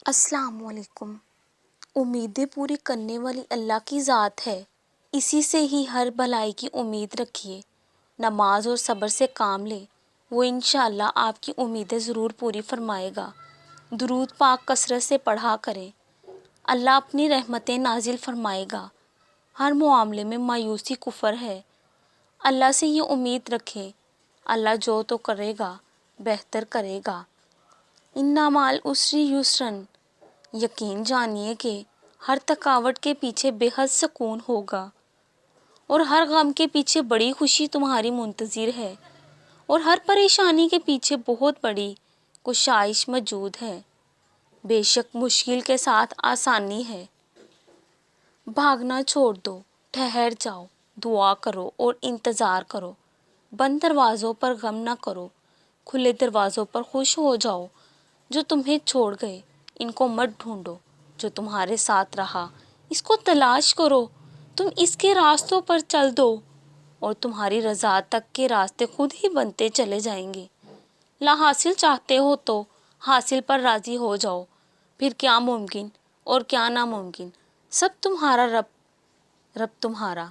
السلام علیکم۔ امیدیں پوری کرنے والی اللہ کی ذات ہے، اسی سے ہی ہر بھلائی کی امید رکھیے، نماز اور صبر سے کام لے، وہ انشاءاللہ آپ کی امیدیں ضرور پوری فرمائے گا۔ درود پاک کثرت سے پڑھا کریں، اللہ اپنی رحمتیں نازل فرمائے گا۔ ہر معاملے میں مایوسی کفر ہے، اللہ سے یہ امید رکھیں، اللہ جو تو کرے گا بہتر کرے گا۔ اِنَّ مَعَ الْعُسْرِ یسرًا، یقین جانیے کہ ہر تھکاوٹ کے پیچھے بے حد سکون ہوگا، اور ہر غم کے پیچھے بڑی خوشی تمہاری منتظر ہے، اور ہر پریشانی کے پیچھے بہت بڑی کشائش موجود ہے۔ بے شک مشکل کے ساتھ آسانی ہے۔ بھاگنا چھوڑ دو، ٹھہر جاؤ، دعا کرو اور انتظار کرو۔ بند دروازوں پر غم نہ کرو، کھلے دروازوں پر خوش ہو جاؤ۔ جو تمہیں چھوڑ گئے ان کو مت ڈھونڈو، جو تمہارے ساتھ رہا اس کو تلاش کرو۔ تم اس کے راستوں پر چل دو اور تمہاری رضا تک کے راستے خود ہی بنتے چلے جائیں گے۔ لا حاصل چاہتے ہو تو حاصل پر راضی ہو جاؤ، پھر کیا ممکن اور کیا ناممکن، سب تمہارا رب تمہارا